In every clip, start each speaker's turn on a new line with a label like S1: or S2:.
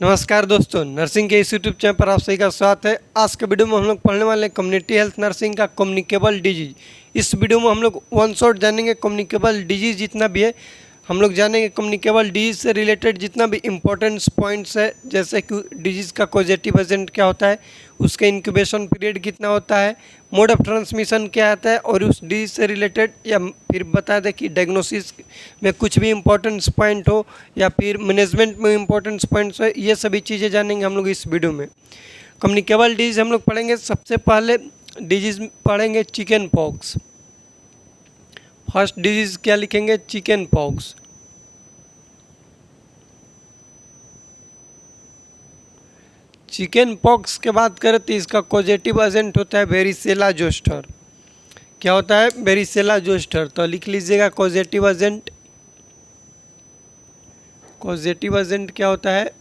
S1: नमस्कार दोस्तों, नर्सिंग के इस यूट्यूब चैनल पर आप सभी का स्वागत है। आज के वीडियो में हम लोग पढ़ने वाले हैं कम्युनिटी हेल्थ नर्सिंग का कम्युनिकेबल डिजीज। इस वीडियो में हम लोग वन शॉट जानेंगे कम्युनिकेबल डिजीज जितना भी है, हम लोग जानेंगे कम्युनिकेबल डिजीज से रिलेटेड जितना भी इम्पोर्टेंट्स पॉइंट्स है, जैसे कि डिजीज़ का कॉजेटिव एजेंट क्या होता है, उसका इंक्यूबेशन पीरियड कितना होता है, मोड ऑफ ट्रांसमिशन क्या आता है, और उस डिजीज से रिलेटेड या फिर बता दें कि डायग्नोसिस में कुछ भी इम्पोर्टेंट्स पॉइंट हो या फिर मैनेजमेंट में इम्पोर्टेंट्स पॉइंट्स है, ये सभी चीज़ें जानेंगे हम लोग इस वीडियो में। कम्युनिकेबल डिजीज़ हम लोग पढ़ेंगे। सबसे पहले डिजीज़ पढ़ेंगे चिकन पॉक्स। फर्स्ट डिजीज़ क्या लिखेंगे? Chicken pox. चिकन पॉक्स के बात करें तो इसका कॉजेटिव एजेंट होता है वेरिसेला जोस्टर। क्या होता है? Varicella zoster. तो लिख लीजिएगा कॉजेटिव एजेंट। कॉजेटिव एजेंट क्या होता है?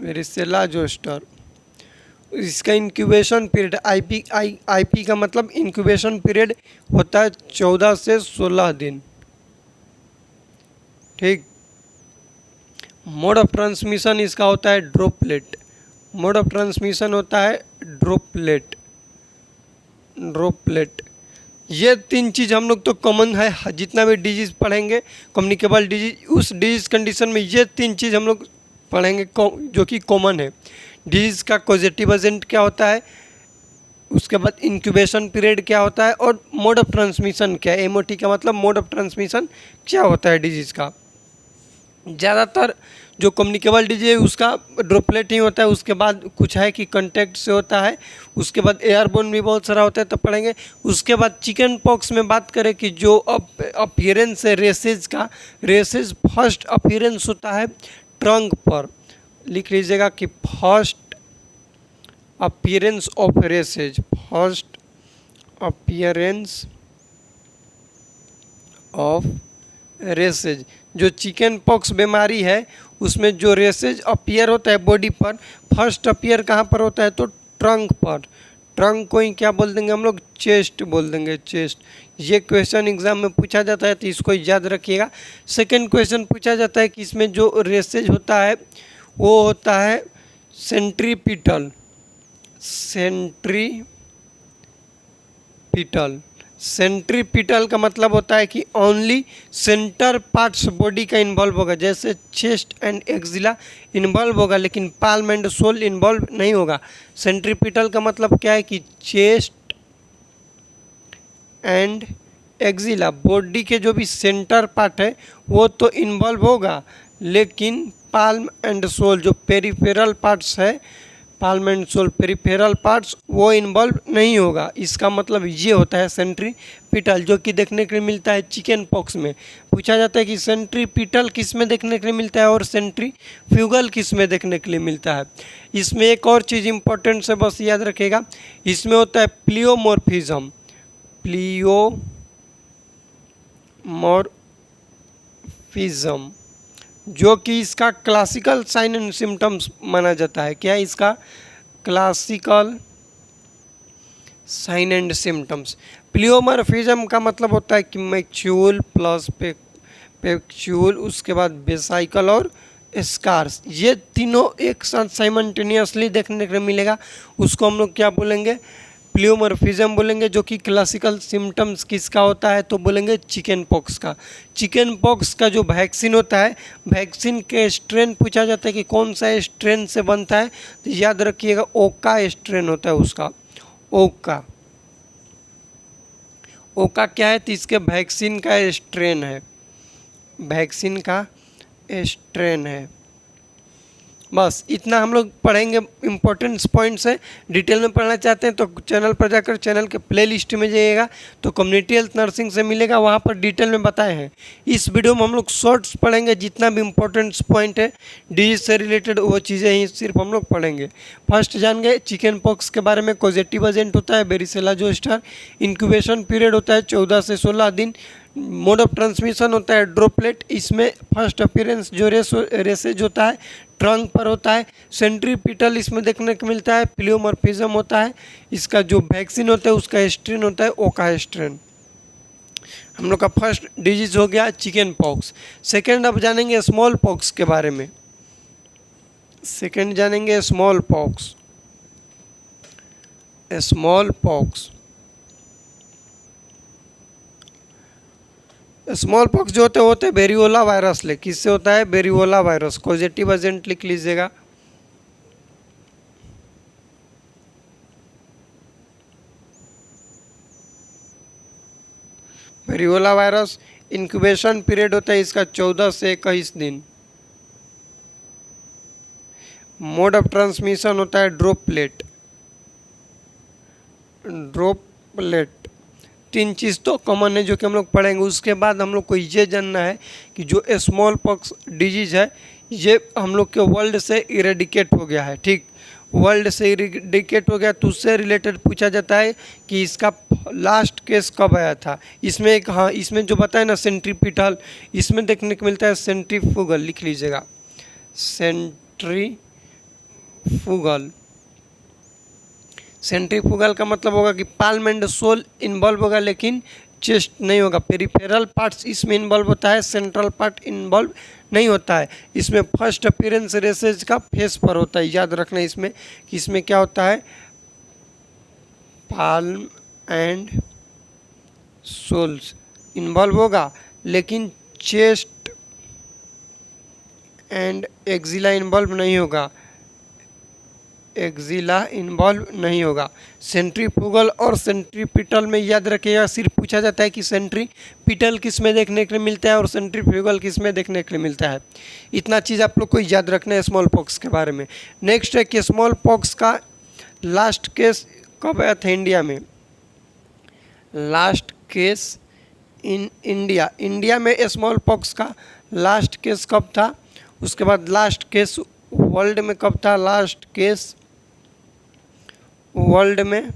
S1: Varicella zoster. इसका इंक्यूबेशन पीरियड आईपी का मतलब इंक्यूबेशन पीरियड होता है 14 से 16 दिन। ठीक। मोड ऑफ ट्रांसमिशन इसका होता है ड्रॉपलेट। मोड ऑफ ट्रांसमिशन होता है ड्रॉपलेट। ये तीन चीज़ हम लोग तो कॉमन है, जितना भी डिजीज़ पढ़ेंगे कम्युनिकेबल डिजीज, उस डिजीज़ कंडीशन में ये तीन चीज़ हम लोग पढ़ेंगे जो कि कॉमन है। डिजीज़ का कॉजेटिव एजेंट क्या होता है, उसके बाद इंक्यूबेशन पीरियड क्या होता है, और मोड ऑफ ट्रांसमिशन क्या है। एमओटी का मतलब मोड ऑफ ट्रांसमिशन क्या होता है डिजीज़ का। ज़्यादातर जो कम्युनिकेबल डिजीज है उसका ड्रॉपलेट ही होता है। उसके बाद कुछ है कि कांटेक्ट से होता है, उसके बाद एयरबोर्न भी बहुत सारा होता है, तो पढ़ेंगे। उसके बाद चिकन पॉक्स में बात करें कि जो अपीयरेंस है रेसेज का, रेसेज फर्स्ट अपीयरेंस होता है ट्रंक पर। लिख लीजिएगा कि first appearance of races, first appearance of races. जो चिकन पॉक्स बीमारी है उसमें जो रेसेज अपीयर होता है बॉडी पर, फर्स्ट अपीयर कहाँ पर होता है? तो ट्रंक पर। ट्रंक को ही क्या बोल देंगे हम लोग? चेस्ट बोल देंगे, चेस्ट। ये क्वेश्चन एग्जाम में पूछा जाता है तो इसको याद रखिएगा। सेकंड क्वेश्चन पूछा जाता है कि इसमें जो रेसेज होता है वो होता है सेंट्रीपिटल। सेंट्रीपिटल का मतलब होता है कि ओनली सेंटर पार्ट्स बॉडी का इन्वॉल्व होगा, जैसे चेस्ट एंड एक्जिला इन्वॉल्व होगा लेकिन पाल्म एंड सोल इन्वॉल्व नहीं होगा। सेंट्रीपिटल का मतलब क्या है कि चेस्ट एंड एक्जिला बॉडी के जो भी सेंटर पार्ट है वो तो इन्वॉल्व होगा, लेकिन पाल्म एंड सोल जो पेरिफेरल पार्ट्स है, palm and sole peripheral parts, वो इन्वॉल्व नहीं होगा। इसका मतलब ये होता है सेंट्रीपिटल, जो कि देखने के लिए मिलता है चिकन पॉक्स में। पूछा जाता है कि सेंट्रीपिटल किस में देखने के लिए मिलता है और सेंट्रीफ्यूगल किस में देखने के लिए मिलता है। इसमें एक और चीज़ इंपॉर्टेंट से बस याद रखिएगा, इसमें होता है प्लियोमॉर्फिज्म। प्लियोमॉर्फिज्म जो कि इसका क्लासिकल साइन एंड सिम्टम्स माना जाता है। क्या है इसका? Classical sign and symptoms. Pleomorphism का मतलब होता है कि मैक्यूल प्लस पेक्यूल, उसके बाद बेसाइकल और स्कार्स, ये तीनों एक साथ साइमल्टेनियसली देखने को मिलेगा। उसको हम लोग क्या बोलेंगे? प्लियोमॉर्फिज्म बोलेंगे। जो कि क्लासिकल सिम्टम्स किसका होता है? तो बोलेंगे चिकन पॉक्स का। चिकन पॉक्स का जो वैक्सीन होता है, वैक्सीन के स्ट्रेन पूछा जाता है कि कौन सा स्ट्रेन से बनता है, तो याद रखिएगा ओका स्ट्रेन होता है उसका। ओका क्या है? तो इसके वैक्सीन का स्ट्रेन है, वैक्सीन का स्ट्रेन है। बस इतना हम लोग पढ़ेंगे। इम्पोर्टेंट्स पॉइंट्स है, डिटेल में पढ़ना चाहते हैं तो चैनल पर जाकर चैनल के प्लेलिस्ट में जाइएगा तो कम्युनिटी हेल्थ नर्सिंग से मिलेगा, वहाँ पर डिटेल में बताए हैं। इस वीडियो में हम लोग शॉर्ट्स पढ़ेंगे, जितना भी इम्पोर्टेंट्स पॉइंट है डिजीज से रिलेटेड वो चीज़ें ही सिर्फ हम लोग पढ़ेंगे। फर्स्ट जान गए चिकन पॉक्स के बारे में। कॉजेटिव एजेंट होता है वेरिसेला जोस्टर। इंक्यूबेशन पीरियड होता है 14 से 16 दिन। मोड ऑफ ट्रांसमिशन होता है ड्रॉपलेट। इसमें फर्स्ट अपीयरेंस जो रेसेज होता है ट्रंक पर होता है। सेंट्रीपिटल इसमें देखने को मिलता है, प्लियोमॉर्फिज्म होता है। इसका जो वैक्सीन होता है उसका स्ट्रेन होता है ओका स्ट्रेन। हम लोग का फर्स्ट डिजीज हो गया चिकन पॉक्स। सेकेंड अब जानेंगे स्मॉल पॉक्स के बारे में। सेकेंड जानेंगे small pox. Small pox, small pox जो होते हैं वेरियोला वायरस ले। किससे होता है? Variola virus. कॉजेटिव एजेंट लिख लीजिएगा। Variola virus. इंक्यूबेशन पीरियड होता है इसका 14 से 21 दिन। मोड ऑफ ट्रांसमिशन होता है ड्रॉपलेट। ड्रॉपलेट। 3 चीज़ तो कॉमन है जो कि हम लोग पढ़ेंगे। उसके बाद हम लोग को ये जानना है कि जो स्मॉल पॉक्स डिजीज है ये हम लोग के वर्ल्ड से इरेडिकेट हो गया है। ठीक, वर्ल्ड से इरेडिकेट हो गया तो उससे रिलेटेड पूछा जाता है कि इसका लास्ट केस कब आया था। इसमें एक, हाँ, इसमें जो बताया ना सेंट्रीपिटल, इसमें देखने को मिलता है सेंट्रीफ्यूगल। लिख लीजिएगा सेंट्रीफ्यूगल। सेंट्रीफ्यूगल का मतलब होगा कि पाल्म एंड सोल इन्वॉल्व होगा लेकिन चेस्ट नहीं होगा। पेरिफेरल पार्ट्स इसमें इन्वॉल्व होता है, सेंट्रल पार्ट इन्वॉल्व नहीं होता है। इसमें फर्स्ट अपीयरेंस रेसेज का फेस पर होता है। याद रखना इसमें कि इसमें क्या होता है, पाल्म एंड सोल्स इन्वॉल्व होगा लेकिन चेस्ट एंड एक्जिला इन्वॉल्व नहीं होगा। एक्जिला इन्वॉल्व नहीं होगा। सेंट्रीफ्यूगल और सेंट्रीपिटल में याद रखिएगा सिर्फ पूछा जाता है कि सेंट्रीपिटल किस में देखने के लिए मिलता है और सेंट्रीफ्यूगल किस में देखने के लिए मिलता है। इतना चीज़ आप लोग को याद रखना है स्मॉल पॉक्स के बारे में। नेक्स्ट है कि स्मॉल पॉक्स का लास्ट केस कब आया था इंडिया में। Last case in India. India में स्मॉल पॉक्स का लास्ट केस कब था। उसके बाद लास्ट केस वर्ल्ड में कब था। लास्ट केस वर्ल्ड में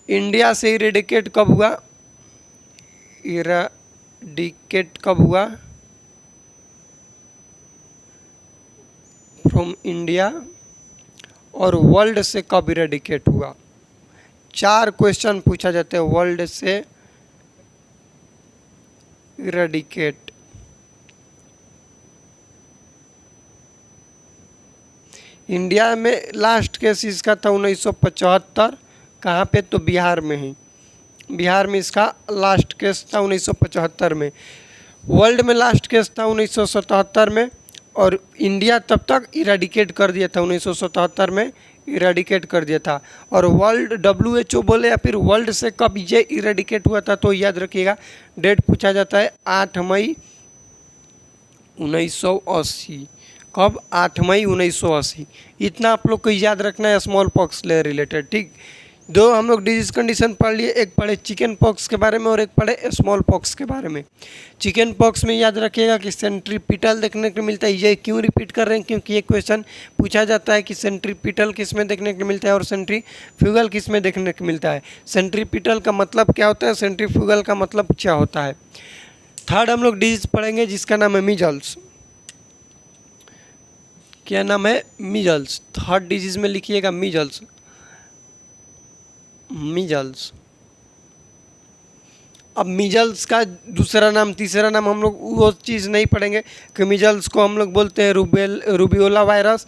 S1: इंडिया से इरेडिकेट कब हुआ। इरेडिकेट कब हुआ फ्रॉम इंडिया, और वर्ल्ड से कब इरेडिकेट हुआ। 4 क्वेश्चन पूछा जाता है वर्ल्ड से इरेडिकेट। इंडिया में लास्ट केस इसका था 1975। कहाँ पे? तो बिहार में ही। बिहार में इसका लास्ट केस था 1975 में। वर्ल्ड में लास्ट केस था 1977 में, और इंडिया तब तक इरेडिकेट कर दिया था। 1977 में इरेडिकेट कर दिया था। और वर्ल्ड WHO बोले या फिर वर्ल्ड से कब ये इरेडिकेट हुआ था तो याद रखिएगा डेट पूछा जाता है 8 मई 1980। कब? 8 मई 1980। इतना आप लोग को याद रखना है स्मॉल पॉक्स से रिलेटेड। ठीक, 2 हम लोग डिजीज कंडीशन पढ़ लिए। एक पढ़े चिकन पॉक्स के बारे में और एक पढ़े स्मॉल पॉक्स के बारे में। चिकन पॉक्स में याद रखिएगा कि सेंट्रीपिटल देखने को मिलता है। ये क्यों रिपीट कर रहे हैं? क्योंकि ये क्वेश्चन पूछा जाता है कि सेंट्रीपिटल किस में देखने को मिलता है और सेंट्रीफ्यूगल किस में देखने को मिलता है। सेंट्रीपिटल का मतलब क्या होता है, सेंट्रीफ्यूगल का मतलब क्या होता है। थर्ड हम लोग डिजीज पढ़ेंगे जिसका नाम है मीजल्स। क्या नाम है? मीजल्स। थर्ड डिजीज में लिखिएगा मीजल्स। मीजल्स। अब मीजल्स का दूसरा नाम, तीसरा नाम हम लोग वो चीज़ नहीं पढ़ेंगे कि मीजल्स को हम लोग बोलते हैं रूबियोला वायरस,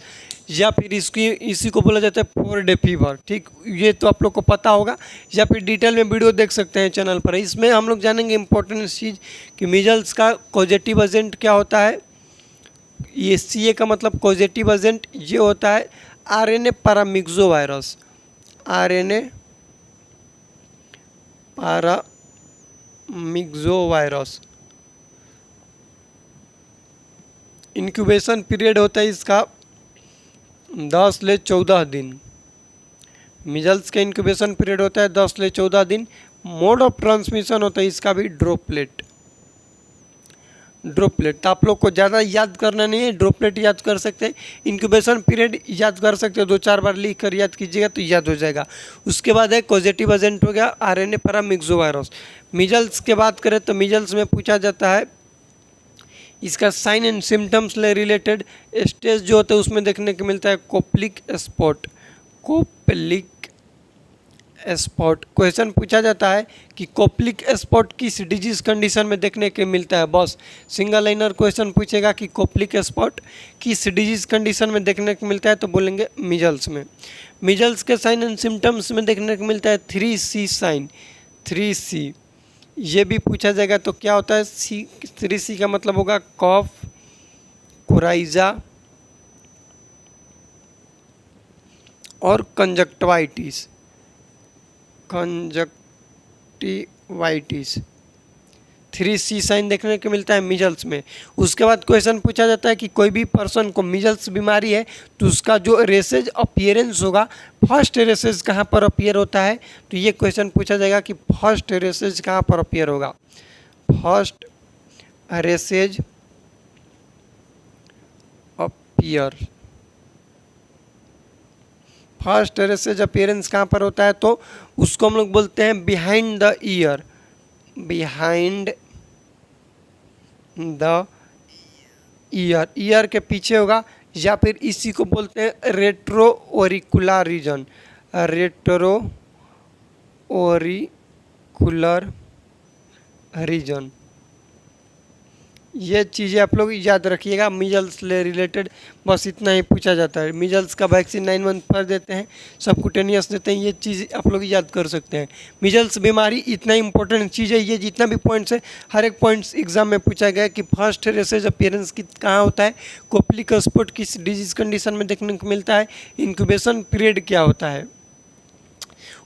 S1: या फिर इसी को बोला जाता है 4 डे फीवर। ठीक, ये तो आप लोग को पता होगा, या फिर डिटेल में वीडियो देख सकते हैं चैनल पर। इसमें हम लोग जानेंगे इंपॉर्टेंट चीज़ कि मीजल्स का कॉजेटिव एजेंट क्या होता है। ये CA का मतलब कॉजेटिव एजेंट ये होता है RNA paramyxo virus. RNA paramyxo virus. Incubation period होता है इसका 10 से 14 दिन। मीजल्स का इंक्यूबेशन पीरियड होता है 10 से 14 दिन। मोड ऑफ ट्रांसमिशन होता है इसका भी ड्रॉपलेट। ड्रॉपलेट तो आप लोग को ज़्यादा याद करना नहीं है, ड्रॉपलेट याद कर सकते हैं। इंक्यूबेशन पीरियड याद कर सकते हो, 2-4 बार लिख कर याद कीजिएगा तो याद हो जाएगा। उसके बाद है कॉजेटिव एजेंट हो गया RNA पैरामिक्सो वायरस। मीजल्स के बात करें तो मीजल्स में पूछा जाता है इसका साइन एंड सिम्टम्स से रिलेटेड स्टेज जो होता है उसमें देखने को मिलता है Koplik spot. Koplik spot question पूछा जाता है कि कोप्लिक स्पॉट किस डिजीज कंडीशन में देखने को मिलता है। बस सिंगल लाइनर क्वेश्चन पूछेगा कि कोप्लिक स्पॉट किस डिजीज कंडीशन में देखने को मिलता है, तो बोलेंगे मिजल्स में। मिजल्स के साइन एंड सिम्टम्स में देखने को मिलता है 3C साइन। 3C ये भी पूछा जाएगा, तो क्या होता है 3C का मतलब होगा कफ, कोराइजा और कंजक्टिवाइटिस। कंजक्टिवाइटिस 3C साइन देखने को मिलता है मिजल्स में। उसके बाद क्वेश्चन पूछा जाता है कि कोई भी पर्सन को मिजल्स बीमारी है तो उसका जो रेसेज अपीयरेंस होगा, फर्स्ट रेसेज कहाँ पर अपीयर होता है, तो ये क्वेश्चन पूछा जाएगा कि फर्स्ट रेसेज कहाँ पर अपीयर होगा। First races appear, first races appearance कहाँ पर होता है, तो उसको हम लोग बोलते हैं behind the year. Behind the year, year के पीछे होगा, या फिर इसी को बोलते हैं रेट्रो ओरिकुलर रीजन। रेट्रो ओरिकुलर रीजन, ये चीज़ें आप लोग याद रखिएगा मिजल्स से रिलेटेड। बस इतना ही पूछा जाता है। मिजल्स का वैक्सीन 9 मंथ पर देते हैं, सबकुटेनियस देते हैं, ये चीज़ आप लोग याद कर सकते हैं। मिजल्स बीमारी इतना इंपॉर्टेंट चीज़ है, ये जितना भी पॉइंट्स है हर एक पॉइंट्स एग्जाम में पूछा गया कि फर्स्ट रेसेज अपीयरेंस कहाँ होता है, कोप्लिक स्पॉट किस डिजीज कंडीशन में देखने को मिलता है, इंक्यूबेशन पीरियड क्या होता है।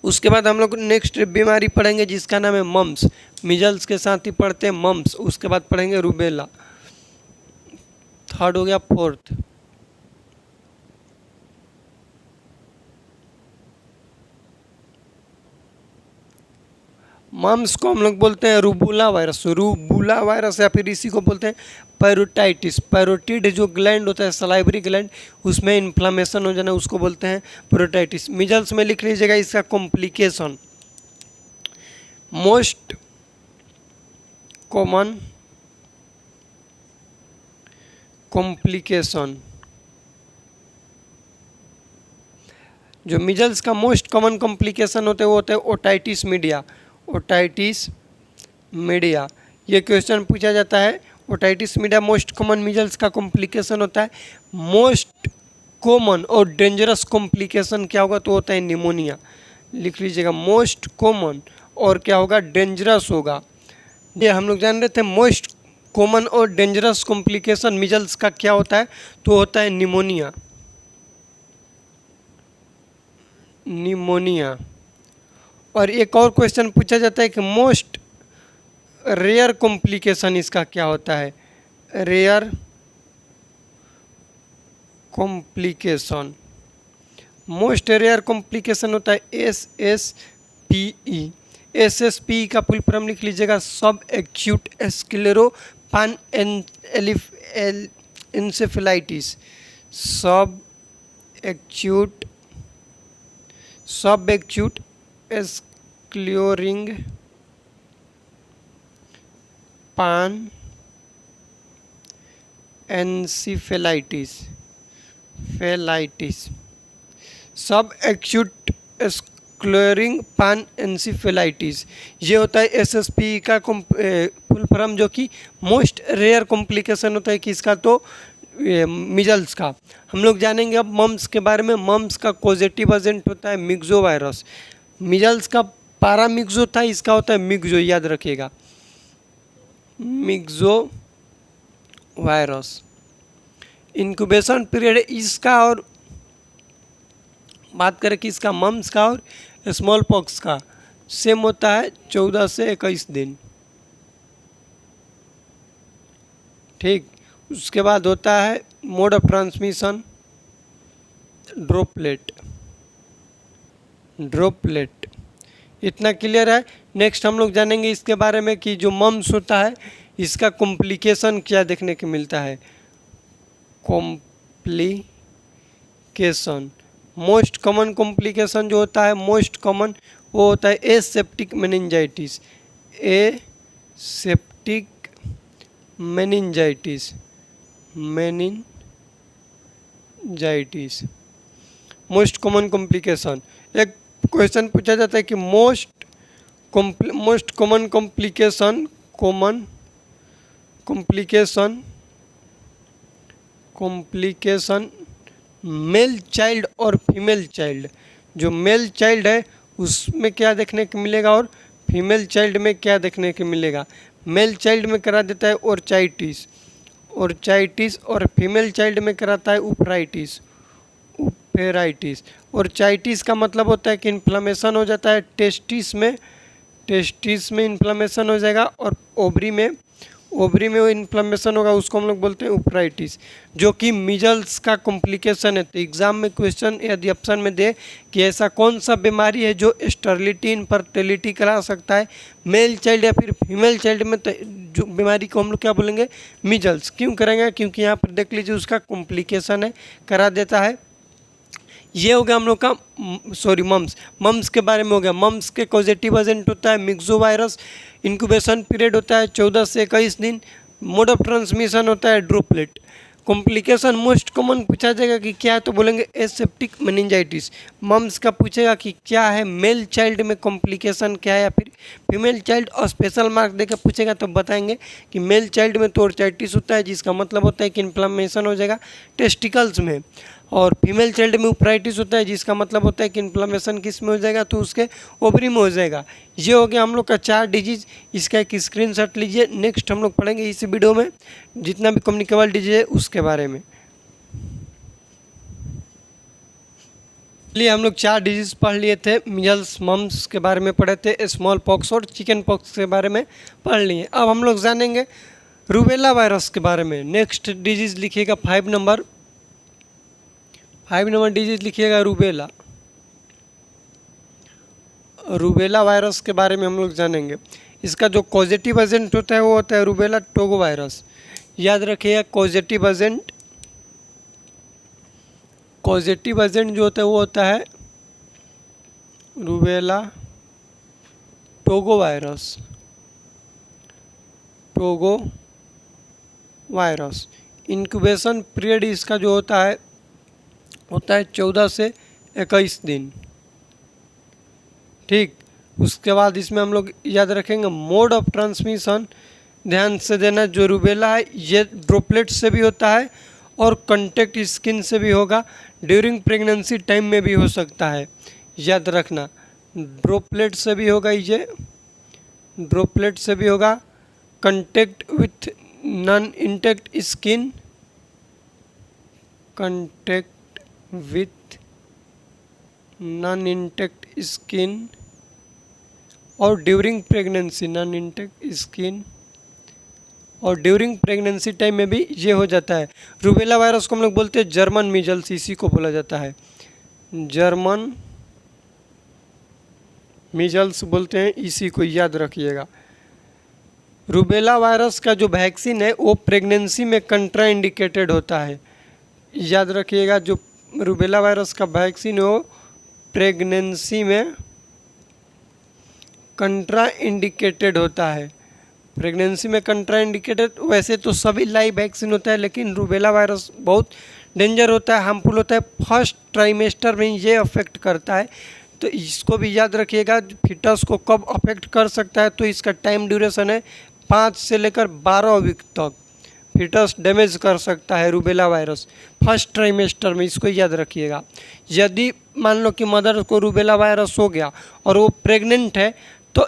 S1: उसके बाद हम लोग नेक्स्ट बीमारी पढ़ेंगे जिसका नाम है मम्स। मिजल्स के साथ ही पढ़ते हैं मम्स, उसके बाद पढ़ेंगे रूबेला। थर्ड हो गया, फोर्थ मम्स को हम लोग बोलते हैं रूबुला वायरस। रूबुला वायरस या फिर इसी को बोलते हैं पैरोटाइटिस। पैरोटिड जो ग्लैंड होता है, सलाइवरी ग्लैंड, उसमें इन्फ्लामेशन हो जाना उसको बोलते हैं पैरोटाइटिस। मिजल्स में लिख लीजिएगा इसका कॉम्प्लिकेशन। मोस्ट कॉमन कॉम्प्लिकेशन, जो मिजल्स का मोस्ट कॉमन कॉम्प्लिकेशन होता है वो होता है ओटाइटिस मीडिया। ओटाइटिस मीडिया, ये क्वेश्चन पूछा जाता है। Otitis media most common measles का कॉम्प्लिकेशन होता है। मोस्ट कॉमन और डेंजरस कॉम्प्लिकेशन क्या होगा, तो होता है निमोनिया। लिख लीजिएगा मोस्ट कॉमन और क्या होगा, डेंजरस होगा। ये हम लोग जान रहे थे मोस्ट कॉमन और डेंजरस कॉम्प्लिकेशन मिजल्स का क्या होता है, तो होता है निमोनिया। निमोनिया। और एक और क्वेश्चन पूछा जाता है कि मोस्ट रेयर कॉम्प्लिकेशन इसका क्या होता है। Rare complication, most rare complication होता है SSPE। SSPE का फुल फॉर्म लिख लीजिएगा subacute sclero pan encephalitis. Subacute sclerosing panencephalitis. Subacute sclerosing पान एन्सेफेलाइटिस, ये होता है SSPE का फुल फॉर्म, जो कि मोस्ट रेयर कॉम्प्लिकेशन होता है किसका, तो मिजल्स का। हम लोग जानेंगे अब मम्स के बारे में। मम्स का पॉजिटिव एजेंट होता है मिक्सो वायरस। मिजल्स का पैरामिक्सो था, इसका होता है मिक्सो, याद रखिएगा मिक्सो वायरस। इंक्यूबेशन पीरियड इसका, और बात करें कि इसका मम्स का और स्मॉल पॉक्स का सेम होता है 14 से 21 दिन। ठीक, उसके बाद होता है मोड ऑफ ट्रांसमिशन ड्रॉपलेट। इतना क्लियर है। नेक्स्ट हम लोग जानेंगे इसके बारे में कि जो मम्स होता है इसका कॉम्प्लिकेशन क्या देखने को मिलता है। कॉम्प्लिकेशन, मोस्ट कॉमन कॉम्प्लिकेशन जो होता है, मोस्ट कॉमन वो होता है aseptic meningitis. Aseptic meningitis, meningitis. Most common complication, एक क्वेश्चन पूछा जाता है कि most common complication male child और फीमेल चाइल्ड। जो मेल चाइल्ड है उसमें क्या देखने को मिलेगा और फीमेल चाइल्ड में क्या देखने को मिलेगा। मेल चाइल्ड में करा देता है ओर्चाइटिस और फीमेल चाइल्ड में कराता है उपेराइटिस। ओर्चाइटिस का मतलब होता है कि इन्फ्लेमेशन हो जाता है टेस्टिस में इन्फ्लेमेशन हो जाएगा, और ओवरी में वो इन्फ्लेमेशन होगा, उसको हम लोग बोलते हैं उपेराइटिस, जो कि मीजल्स का कॉम्प्लिकेशन है। तो एग्जाम में क्वेश्चन यदि ऑप्शन में दे कि ऐसा कौन सा बीमारी है जो स्टेरिलिटी इनफर्टिलिटी करा सकता है मेल चाइल्ड या फिर फीमेल चाइल्ड में, तो जो बीमारी को हम लोग क्या बोलेंगे, मीजल्स। क्यों करेंगे, क्योंकि यहाँ पर देख लीजिए उसका कॉम्प्लिकेशन है, करा देता है। ये हो गया हम लोग का मम्स के बारे में हो गया। मम्स के पॉजिटिव एजेंट होता है मिक्सोवायरस, इंक्यूबेशन पीरियड होता है 14 से 21 दिन, मोड ऑफ ट्रांसमिशन होता है ड्रॉपलेट। कॉम्प्लिकेशन मोस्ट कॉमन पूछा जाएगा कि क्या है, तो बोलेंगे एसेप्टिक मेनिंजाइटिस। मम्स का पूछेगा कि क्या है मेल चाइल्ड में कॉम्प्लिकेशन क्या है या फिर फीमेल चाइल्ड, और स्पेशल मार्क देकर पूछेगा तो बताएंगे कि मेल चाइल्ड में तो ओर्चाइटिस होता है, जिसका मतलब होता है कि इन्फ्लेमेशन हो जाएगा टेस्टिकल्स में, और फीमेल चाइल्ड में उपेराइटिस होता है, जिसका मतलब होता है कि इन्फ्लेमेशन किस में हो जाएगा, तो उसके ओवरी में हो जाएगा। ये हो गया हम लोग का 4 डिजीज। इसका एक स्क्रीनशॉट लीजिए। नेक्स्ट हम लोग पढ़ेंगे इस वीडियो में जितना भी कम्युनिकेबल डिजीज है उसके बारे में। चलिए हम लोग 4 डिजीज पढ़ लिए थे। मीजल्स मम्स के बारे में पढ़े थे, स्मॉल पॉक्स और चिकन पॉक्स के बारे में पढ़ लिए। अब हम लोग जानेंगे रूबेला वायरस के बारे में। नेक्स्ट डिजीज लिखिएगा 5 नंबर डिजीज लिखिएगा रूबेला वायरस के बारे में हम लोग जानेंगे। इसका जो पॉजिटिव एजेंट होता है वो होता है रूबेला टोगो वायरस। याद रखिएगा पॉजिटिव एजेंट जो होता है वो होता है rubella Togo virus. Incubation period इसका जो होता है 14 से 21 दिन। ठीक, उसके बाद इसमें हम लोग याद रखेंगे मोड ऑफ ट्रांसमिशन। ध्यान से देना, जो रूबेला है ये ड्रॉपलेट से भी होता है और कांटेक्ट स्किन से भी होगा, ड्यूरिंग प्रेगनेंसी टाइम में भी हो सकता है। याद रखना, ड्रॉपलेट से भी होगा, contact with non intact skin, और ड्यूरिंग प्रेगनेंसी टाइम में भी ये हो जाता है। रूबेला वायरस को हम लोग बोलते हैं जर्मन मीजल्स, इसी को बोला जाता है जर्मन मीजल्स बोलते हैं, इसी को याद रखिएगा। रूबेला वायरस का जो वैक्सीन है वो प्रेगनेंसी में कंट्राइंडिकेटेड होता है। याद रखिएगा, जो रूबेला वायरस का वैक्सीन हो प्रेगनेंसी में कंट्राइंडिकेटेड होता है। प्रेगनेंसी में कंट्राइंडिकेटेड, वैसे तो सभी लाइव वैक्सीन होता है, लेकिन रूबेला वायरस बहुत डेंजर होता है, हार्मफुल होता है। फर्स्ट ट्राइमेस्टर में ये अफेक्ट करता है, तो इसको भी याद रखिएगा। फिटस को कब अफेक्ट कर सकता है, तो इसका टाइम ड्यूरेशन है 5 से लेकर 12 वीक तक फिटस डैमेज कर सकता है रूबेला वायरस फर्स्ट ट्राइमेस्टर में, इसको याद रखिएगा। यदि मान लो कि मदर को रूबेला वायरस हो गया और वो प्रेग्नेंट है, तो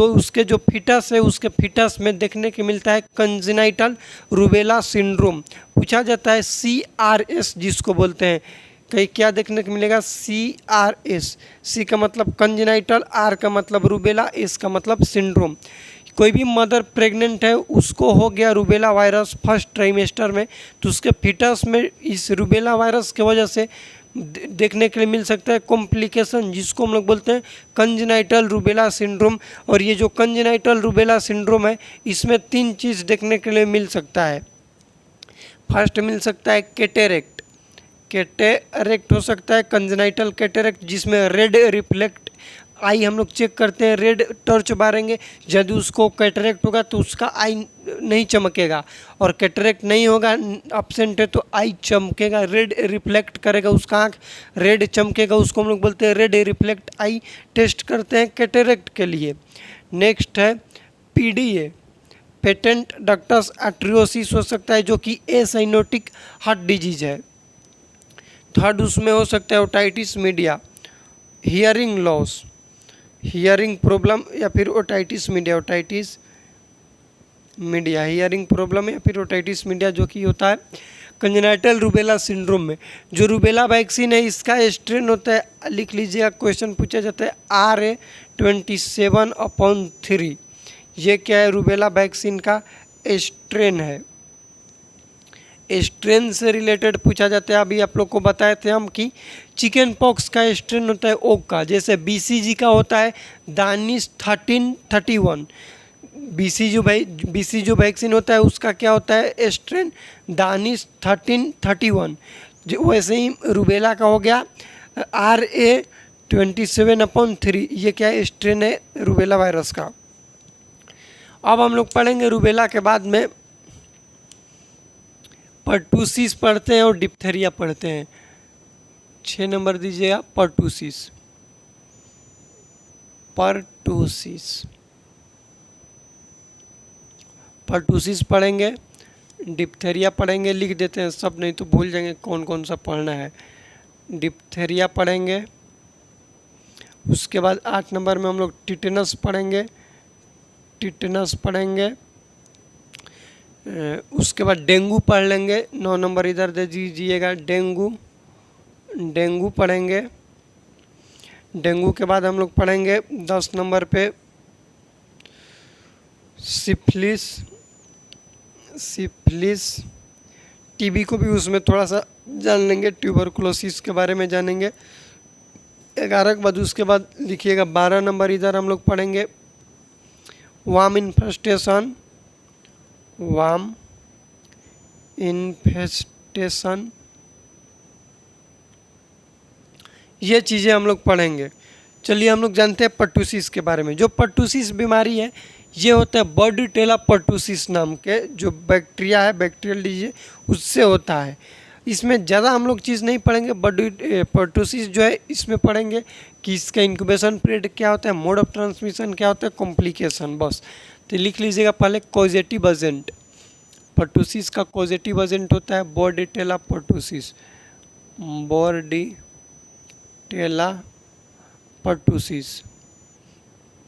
S1: उसके जो फिटस है उसके फिटस में देखने को मिलता है कंजेनाइटल रूबेला सिंड्रोम। पूछा जाता है CRS जिसको बोलते हैं, कहीं क्या देखने को मिलेगा, CRS। C का मतलब कंजेनाइटल, R का मतलब रूबेला, S का मतलब सिंड्रोम। कोई भी मदर प्रेग्नेंट है उसको हो गया रूबेला वायरस फर्स्ट ट्राइमेस्टर में, तो उसके फिटस में इस रूबेला वायरस की वजह से देखने के लिए मिल सकता है कॉम्प्लिकेशन, जिसको हम लोग बोलते हैं कंजेनाइटल रूबेला सिंड्रोम। और ये जो कंजेनाइटल रूबेला सिंड्रोम है इसमें 3 चीज़ देखने के लिए मिल सकता है। फर्स्ट मिल सकता है कैटेरेक्ट हो सकता है, कंजेनाइटल कैटेरेक्ट जिसमें रेड रिफ्लेक्ट आई हम लोग चेक करते हैं, रेड टॉर्च मारेंगे, यदि उसको कैटरेक्ट होगा तो उसका आई नहीं चमकेगा, और कैटरेक्ट नहीं होगा, एब्सेंट है तो आई चमकेगा, रेड रिफ्लेक्ट करेगा, उसका आँख रेड चमकेगा, उसको हम लोग बोलते हैं रेड रिफ्लेक्ट आई। टेस्ट करते हैं कैटरेक्ट के लिए। नेक्स्ट है PDA, पेटेंट डक्टस आर्टरियोसिस हो सकता है, जो कि एसाइनोटिक हार्ट डिजीज है। थर्ड उसमें हो सकता है otitis media, hearing loss, hearing problem या फिर otitis media, otitis media hearing problem या फिर ओटाइटिस मीडिया, जो कि होता है कंजेनाइटल रूबेला सिंड्रोम में। जो रूबेला वैक्सीन है इसका स्ट्रेन होता है, लिख लीजिएगा, क्वेश्चन पूछा जाता है RA27/3। ये क्या है? रूबेला वैक्सीन का स्ट्रेन है। स्ट्रेन से रिलेटेड पूछा जाता है। अभी आप लोग को बताए थे हम कि चिकन पॉक्स का स्ट्रेन होता है ओक का, जैसे BCG का होता है दानिश 1331। BCG जो वैक्सीन होता है उसका क्या होता है स्ट्रेन? दानिश 1331। जो वैसे ही रूबेला का हो गया RA27/3। ये क्या स्ट्रेन है रूबेला वायरस का। अब हम लोग पढ़ेंगे रूबेला के बाद में पर्टूसिस पढ़ते हैं और डिप्थेरिया पढ़ते हैं। 6 नंबर दीजिएगा पर्टूसिस। पर्टूसिस पढ़ेंगे, डिप्थेरिया पढ़ेंगे, लिख देते हैं सब, नहीं तो भूल जाएंगे कौन कौन सा पढ़ना है। डिप्थेरिया पढ़ेंगे, उसके बाद 8 नंबर में हम लोग टिटेनस पढ़ेंगे, उसके बाद डेंगू पढ़ लेंगे। 9 नंबर इधर दे दीजिएगा, डेंगू पढ़ेंगे। डेंगू के बाद हम लोग पढ़ेंगे 10 नंबर पे सिफिलिस। TB को भी उसमें थोड़ा सा जान लेंगे, ट्यूबरकुलोसिस के बारे में जानेंगे। 11 के बाद उसके बाद लिखिएगा 12 नंबर इधर हम लोग पढ़ेंगे वार्म इन्फेस्टेशन। ये चीज़ें हम लोग पढ़ेंगे। चलिए हम लोग जानते हैं पर्टूसिस के बारे में। जो पर्टूसिस बीमारी है ये होता है बॉर्डीटेला पर्टूसिस नाम के जो बैक्टीरिया है, बैक्टीरियल डिजीज, उससे होता है। इसमें ज़्यादा हम लोग चीज़ नहीं पढ़ेंगे। पर्टूसिस जो है इसमें पढ़ेंगे कि इसका इंक्यूबेशन पीरियड क्या होता है, मोड ऑफ ट्रांसमिशन क्या होता है, कॉम्प्लिकेशन, बस। तो लिख लीजिएगा पहले कॉजेटिव एजेंट। पर्टूसिस का कॉजेटिव एजेंट होता है बॉर्डीटेला पर्टूसिस, बॉर्डीटेला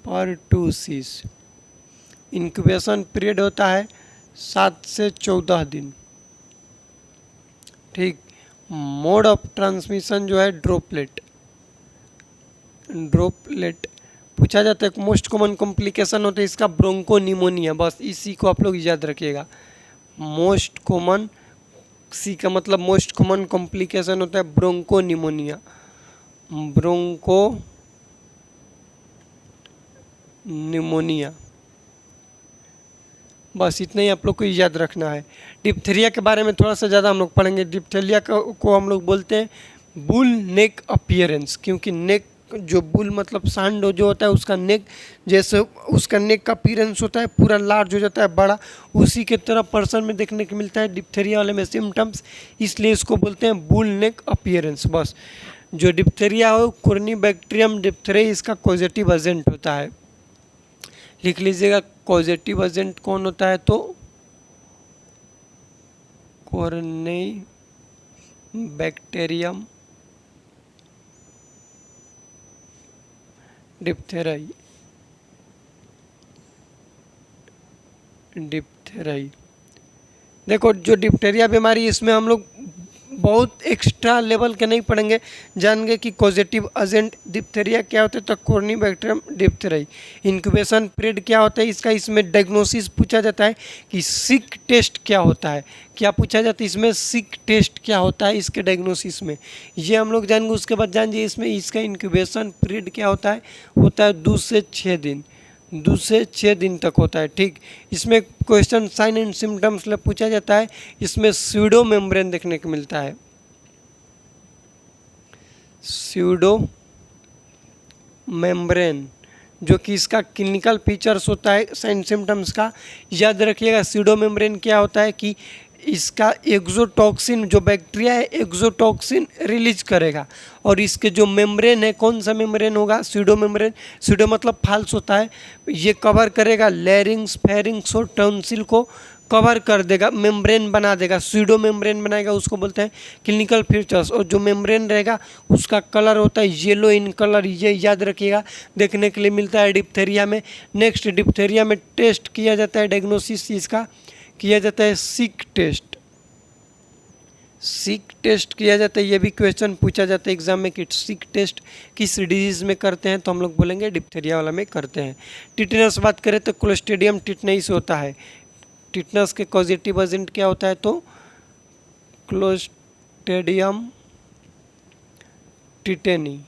S1: पर्टूसिस। इंक्यूबेशन पीरियड होता है 7 से 14 दिन, ठीक। मोड ऑफ ट्रांसमिशन जो है ड्रॉपलेट पूछा जाता है। मोस्ट कॉमन कॉम्प्लिकेशन होता है इसका ब्रोंकोनिमोनिया, बस इसी को आप लोग याद रखिएगा। मोस्ट कॉमन, सी का मतलब मोस्ट कॉमन कॉम्प्लिकेशन होता है ब्रोंकोनिमोनिया, बस इतना ही आप लोग को याद रखना है। डिप्थेरिया के बारे में थोड़ा सा ज़्यादा हम लोग पढ़ेंगे। डिप्थेरिया को हम लोग बोलते हैं बुल नेक अपीयरेंस, क्योंकि नेक जो बुल मतलब सांड जो होता है उसका नेक, जैसे उसका नेक का अपीयरेंस होता है पूरा लार्ज हो जाता है, बड़ा, उसी के तरह पर्सन में देखने को मिलता है डिप्थेरिया वाले में सिम्टम्स, इसलिए इसको बोलते हैं बुल नेक अपीयरेंस। बस जो डिप्थेरिया हो कोर्नीबैक्टीरियम डिप्थेरिया, इसका कॉजेटिव एजेंट होता है। लिख लीजिएगा कॉजेटिव एजेंट कौन होता है, तो कोर्नीबैक्टीरियम डिप्थेराई। देखो जो डिप्थेरिया बीमारी, इसमें हम लोग बहुत एक्स्ट्रा लेवल के नहीं पढ़ेंगे, जानेंगे कि कॉजेटिव एजेंट डिप्थेरिया क्या होता है, तो कोर्नीबैक्टीरियम डिप्थेराई। इंक्यूबेशन पीरियड क्या होता है इसका, इसमें डायग्नोसिस पूछा जाता है कि सिक टेस्ट क्या होता है, क्या पूछा जाता है इसमें, सिक टेस्ट क्या होता है इसके डायग्नोसिस में, ये हम लोग जानेंगे। उसके बाद जानिए इसमें इसका इंक्यूबेशन पीरियड क्या होता है 2 से 6 दिन, 2 से 6 दिन तक होता है, ठीक। इसमें क्वेश्चन साइन एंड सिम्टम्स पूछा जाता है। इसमें स्यूडो मेम्ब्रेन देखने को मिलता है, स्यूडो मेम्ब्रेन, जो कि इसका क्लिनिकल फीचर्स होता है साइन सिम्टम्स का। याद रखिएगा सीडो मेम्ब्रेन क्या होता है कि इसका एक्सोटॉक्सिन, जो बैक्टीरिया है एक्सोटॉक्सिन रिलीज करेगा, और इसके जो मेम्ब्रेन है, कौन सा मेम्ब्रेन होगा, सीडो मेम्ब्रेन। सीडो मतलब फाल्स होता है, ये कवर करेगा लैरिंग्स, फेरिंग्स और टॉन्सिल को कवर कर देगा, मेम्ब्रेन बना देगा, सीडो मेम्ब्रेन बनाएगा, उसको बोलते हैं क्लिनिकल फीचर्स। और जो मेम्ब्रेन रहेगा उसका कलर होता है येलो इन कलर, ये याद रखिएगा, देखने के लिए मिलता है डिप्थेरिया में। नेक्स्ट, डिप्थेरिया में टेस्ट किया जाता है, डायग्नोसिस इसका किया जाता है सिक टेस्ट। सिक टेस्ट किया जाता है, ये भी क्वेश्चन पूछा जाता है एग्जाम में कि सिक टेस्ट किस डिजीज़ में करते हैं, तो हम लोग बोलेंगे डिप्थेरिया वाला में करते हैं। टिटनस बात करें तो क्लोस्ट्रीडियम टिटनेस होता है। टिटनस के कॉजेटिव एजेंट क्या होता है, तो क्लोस्ट्रीडियम टिटेनी।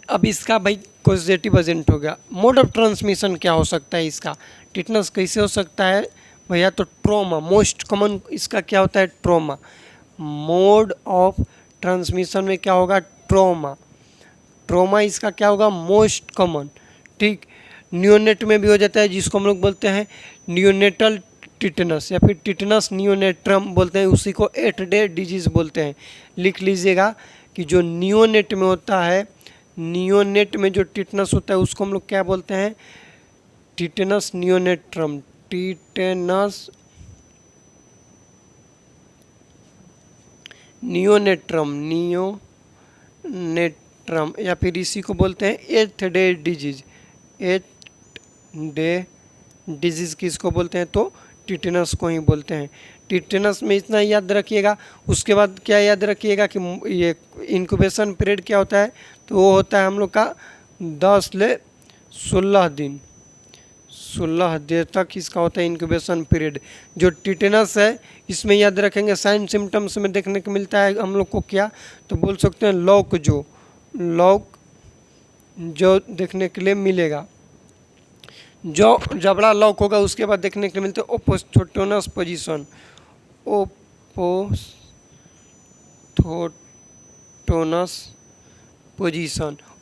S1: अब इसका भाई कॉजेटिव एजेंट हो गया। मोड ऑफ ट्रांसमिशन क्या हो सकता है इसका, टिटनस कैसे हो सकता है भैया, तो ट्रॉमा, मोस्ट कॉमन इसका क्या होता है, ट्रॉमा। मोड ऑफ ट्रांसमिशन में क्या होगा, ट्रॉमा इसका क्या होगा, मोस्ट कॉमन। ठीक, नियोनेट में भी हो जाता है, जिसको हम लोग बोलते हैं नियोनेटल टिटनस या फिर टिटनस नियोनेट्रम बोलते हैं, उसी को 8 डे डिजीज बोलते हैं। लिख लीजिएगा कि जो नियोनेट में होता है, नियोनेट में जो टिटनस होता है उसको हम लोग क्या बोलते हैं, टिटनस नियोनेट्रम, टिटनस नियोनेट्रम, या फिर इसी को बोलते हैं 8 डे डिजीज। 8 डे डिजीज़ किसको बोलते हैं, तो टिटनस को ही बोलते हैं। टिटनस में इतना याद रखिएगा। उसके बाद क्या याद रखिएगा कि ये इंक्यूबेशन पीरियड क्या होता है, तो वो होता है हम लोग का 10 से 16 दिन, 16 दिन तक इसका होता है इंक्यूबेशन पीरियड। जो टिटनस है इसमें याद रखेंगे साइन सिम्टम्स में देखने को मिलता है हम लोग को क्या, तो बोल सकते हैं लॉक जो देखने के लिए मिलेगा, जो जबड़ा लॉक होगा उसके बाद देखने के लिए मिलते हैं ओपोस्थोटोनस पोजीशन।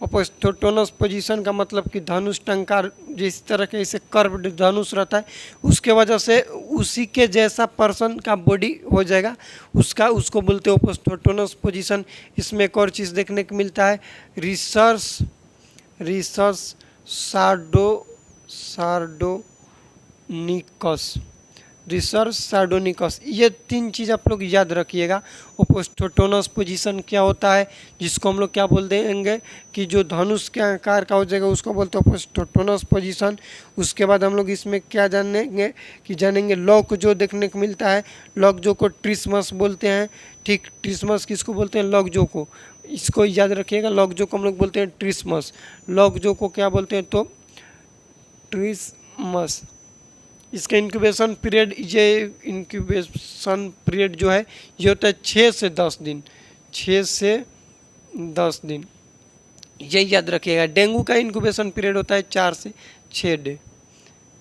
S1: ओपोस्थोटोनस पोजीशन का मतलब कि धनुष टंकार जिस तरह के इसे कर्व्ड धनुष रहता है, उसके वजह से उसी के जैसा पर्सन का बॉडी हो जाएगा, उसको बोलते हैं ओपोस्थोटोनस पोजीशन। इसमें एक और चीज़ देखने को मिलता है, रिसर्च सार्डोनिकस, ये 3 चीज़ आप लोग याद रखिएगा। ओपोस्थोटोनस पोजीशन क्या होता है, जिसको हम लोग क्या बोल देंगे कि जो धनुष के आकार का हो जाएगा उसको बोलते हैं ओपोस्थोटोनस पोजीशन। उसके बाद हम लोग इसमें क्या जानेंगे लॉक जो देखने को मिलता है, लॉक जो को ट्रिस्मस बोलते हैं। ठीक, ट्रिस्मस किसको बोलते हैं, लॉक जो को, इसको याद रखिएगा, लॉक जो को हम लोग बोलते हैं ट्रिस्मस। लॉक जो को क्या बोलते हैं, तो ट्रिस्मस। इसका इंक्यूबेशन पीरियड जो है ये होता है 6 से 10 दिन, 6 से 10 दिन, ये याद रखिएगा। डेंगू का इंक्यूबेशन पीरियड होता है 4 से 6 डे,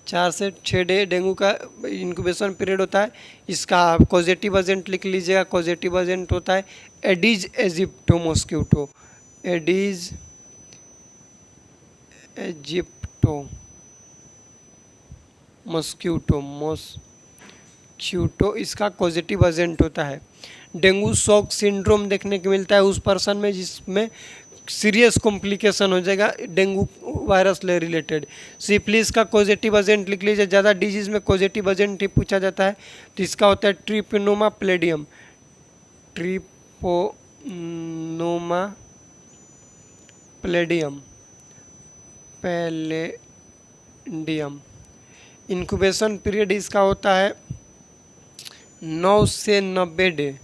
S1: 4 से 6 डे डेंगू का इंक्यूबेशन पीरियड होता है। इसका कॉजेटिव एजेंट लिख लीजिएगा, कॉजेटिव एजेंट होता है एडिज एजिप्टो मॉस्क्यूटो, एडिज एजिप्टो मॉस्क्यूटो इसका पॉजिटिव एजेंट होता है। डेंगू शॉक सिंड्रोम देखने को मिलता है उस पर्सन में जिसमें सीरियस कॉम्प्लिकेशन हो जाएगा डेंगू वायरस ले रिलेटेड। सिफिलिस का पॉजिटिव एजेंट लिख लीजिए, ज़्यादा डिजीज़ में पॉजिटिव एजेंट ही पूछा जाता है, तो इसका होता है ट्रिपोनोमा प्लेडियम, पैलेडियम। इंक्यूबेशन पीरियड इसका होता है 9 से 90 डे,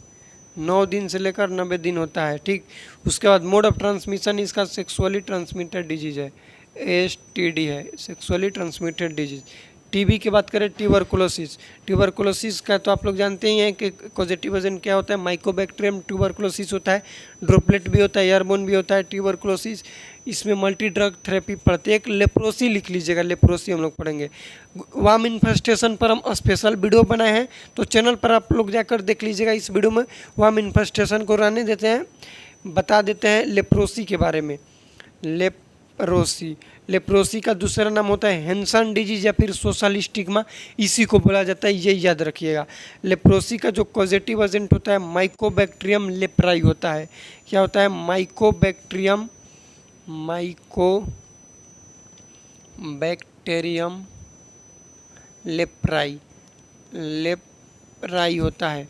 S1: 9 दिन से लेकर 90 दिन होता है। ठीक, उसके बाद मोड ऑफ ट्रांसमिशन इसका सेक्सुअली ट्रांसमिटेड डिजीज है, STD है, सेक्सुअली ट्रांसमिटेड डिजीज। टीबी की बात करें, ट्यूबरकुलोसिस का तो आप लोग जानते ही हैं कि पॉजिटिव एजेंट क्या होता है, माइकोबैक्टीरियम ट्यूबरकुलोसिस होता है, ड्रॉपलेट भी होता है, एयरबोर्न भी होता है ट्यूबरकुलोसिस। इसमें मल्टी ड्रग थेरेपी पढ़ते हैं। एक लेप्रोसी लिख लीजिएगा, लेप्रोसी हम लोग पढ़ेंगे। वार्म इन्फेस्टेशन पर हम स्पेशल वीडियो बनाए हैं, तो चैनल पर आप लोग जाकर देख लीजिएगा। इस वीडियो में वार्म इन्फेस्टेशन को रहने देते हैं, बता देते हैं लेप्रोसी के बारे में। लेप्रोसी का दूसरा नाम होता है हैंसन डिजीज या फिर सोशल स्टिग्मा, इसी को बोला जाता है, ये याद रखिएगा। लेप्रोसी का जो पॉजिटिव एजेंट होता है माइकोबैक्टीरियम लेप्राई होता है। क्या होता है? माइकोबैक्टीरियम लेप्राई होता है।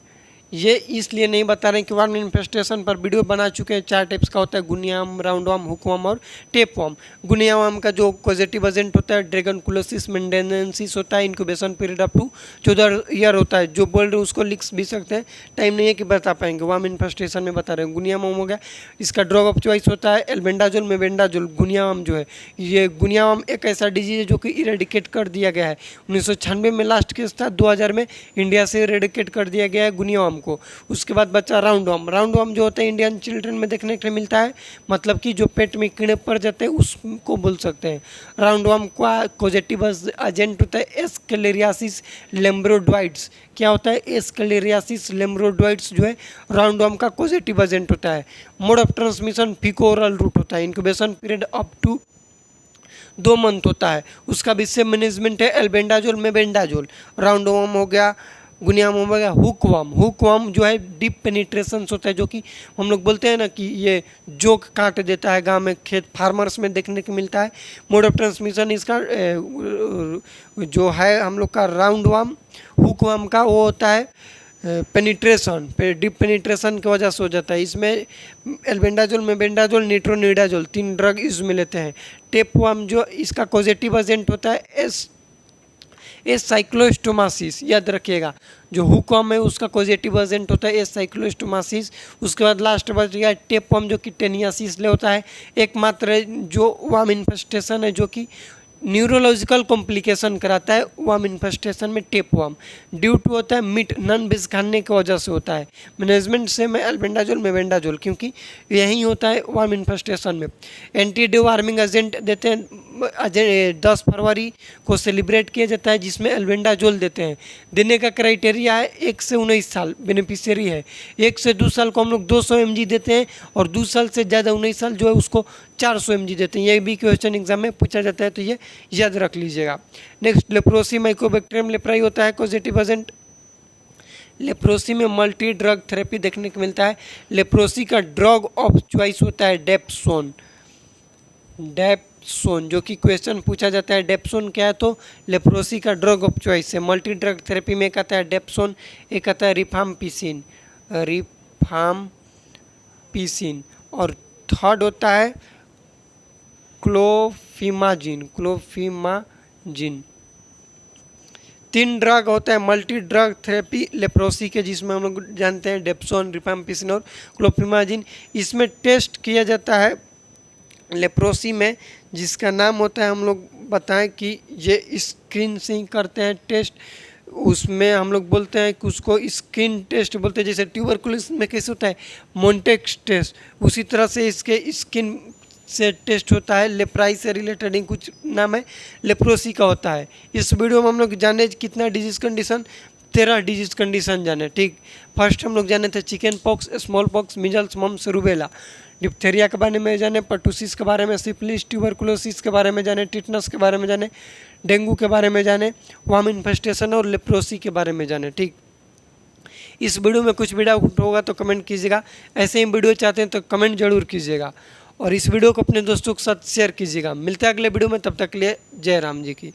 S1: ये इसलिए नहीं बता रहे हैं कि वर्म इन्फेस्टेशन पर वीडियो बना चुके हैं। 4 टाइप्स का होता है, गुनियावर्म, राउंडवर्म, हुकवर्म और टेपवर्म। गुनियावर्म का जो पॉजिटिव एजेंट होता है ड्रैगनकुलोसिस मेंडेनेंसिस होता है। Incubation period up to 14 year होता है। जो बोल रहे हैं उसको लिख भी सकते हैं, टाइम नहीं है कि बता पाएंगे। वर्म इन्फेस्टेशन में बता रहे हैं। गुनियावर्म हो गया, इसका ड्रग ऑफ चॉइस होता है एल्बेंडाजोल मेबेंडाजोल। गुनियावर्म जो है, ये गुनियावर्म एक ऐसा डिजीज है जो कि इरेडिकेट कर दिया गया है। 1996 में लास्ट केस था, 2000 में इंडिया से इरेडिकेट कर दिया गया है गुनियावर्म को। उसके बाद बचा राउंडवर्म। राउंडवर्म जो होता है इंडियन चिल्ड्रन में देखने के लिए मिलता है, मतलब कि जो पेट में कीड़े पड़ जाते हैं उसको बोल सकते हैं। राउंडवर्म का पॉजिटिव एजेंट होता है एस्केलेरियासिस लेम्ब्रोडॉइड्स। क्या होता है? एस्केलेरियासिस लेम्ब्रोडॉइड्स जो है राउंडवर्म का पॉजिटिव एजेंट होता है। Mode of transmission feco oral route होता है। Incubation period up to 2 month होता है। उसका भी सेम मैनेजमेंट है एल्बेंडाजोल मेबेंडाजोल। राउंडवर्म हो गया, गुनियावर्म हो गया। हुकवर्म जो है डीप पेनिट्रेशन होता है, जो कि हम लोग बोलते हैं ना कि ये जोक काट देता है। गांव में खेत फार्मर्स में देखने को मिलता है। मोड ऑफ ट्रांसमिशन इसका जो है हम लोग का राउंडवर्म हुकवर्म का वो होता है पेनिट्रेशन, डीप पेनिट्रेशन की वजह से हो जाता है। इसमें एल्बेंडाजोल मेबेंडाजोल निट्रोनिडाजोल 3 ड्रग इसमें लेते हैं। टेपवर्म जो इसका पॉजिटिव एजेंट होता है साइक्लोस्टोमासिस, याद रखिएगा। जो हुकवर्म है उसका पॉजिटिव एजेंट होता है साइक्लोस्टोमासिस। उसके बाद लास्ट बच गया टेपवर्म जो कि टेनियासिस ले होता है। एकमात्र जो वर्म इन्फेस्टेशन है जो कि न्यूरोलॉजिकल कॉम्प्लिकेशन कराता है वर्म इन्फेस्टेशन में टेपवर्म। ड्यू टू होता है मीट नॉन वेज खाने की वजह से होता है। मैनेजमेंट से में एल्बेंडाजोल मेबेंडाजोल, क्योंकि यही होता है वर्म इन्फेस्टेशन में। एंटी डिवार्मिंग एजेंट देते हैं। 10 फरवरी को सेलिब्रेट किया जाता है, जिसमें एल्बेंडाजोल देते हैं। देने का क्राइटेरिया है 1 से 19 साल बेनिफिशियरी है। 1 से 2 साल को हम लोग 200 mg देते हैं, और 2 साल से ज़्यादा 19 साल जो है उसको 400 mg देते हैं। ये भी क्वेश्चन एग्जाम में पूछा जाता है, तो ये याद रख लीजिएगा। नेक्स्ट लेप्रोसी माइकोबैक्टीरियम लेप्राई होता है पॉजिटिव एजेंट। लेप्रोसी में मल्टी ड्रग थेरेपी देखने को मिलता है। लेप्रोसी का ड्रग ऑफ चॉइस होता है डेप्सोन, जो कि क्वेश्चन पूछा जाता है। डेप्सोन क्या है? तो लेप्रोसी का ड्रग ऑफ चॉइस है। मल्टी ड्रग थेरेपी में एक आता है डेप्सोन, एक आता है रिफाम्पिसिन, और थर्ड होता है क्लोफिमाजिन। 3 ड्रग होता है मल्टी ड्रग थेरेपी लेप्रोसी के, जिसमें हम लोग जानते हैं डेप्सोन, रिफाम्पिसिन और क्लोफिमाजिन। इसमें टेस्ट किया जाता है लेप्रोसी में, जिसका नाम होता है, हम लोग बताएं कि ये स्क्रीन से ही करते हैं टेस्ट। उसमें हम लोग बोलते हैं कि उसको स्क्रीन टेस्ट बोलते हैं। जैसे ट्यूबरकुलोसिस में कैसे होता है मोन्टेक्स टेस्ट, उसी तरह से इसके स्किन से टेस्ट होता है। लेप्राई से रिलेटेड ही कुछ नाम है, लेप्रोसी का होता है। इस वीडियो में हम लोग जाने कितना डिजीज कंडीशन, 13 डिजीज कंडीशन जाने। ठीक, फर्स्ट हम लोग जाने थे chickenpox, smallpox, measles, mumps, rubella. Diphtheria के बारे में जाने, पर्टुसिस के बारे में, सिफिलिस, ट्यूबरकुलोसिस के बारे में जाने, टिटनस के बारे में जाने, डेंगू के बारे में जाने, वर्म इन्फेस्टेशन और लेप्रोसी के बारे में जाने। ठीक, इस वीडियो में कुछ भी डाउट होगा तो कमेंट कीजिएगा। ऐसे ही वीडियो चाहते हैं तो कमेंट जरूर कीजिएगा, और इस वीडियो को अपने दोस्तों के साथ शेयर कीजिएगा। मिलते हैं अगले वीडियो में, तब तक के लिए जय राम जी की।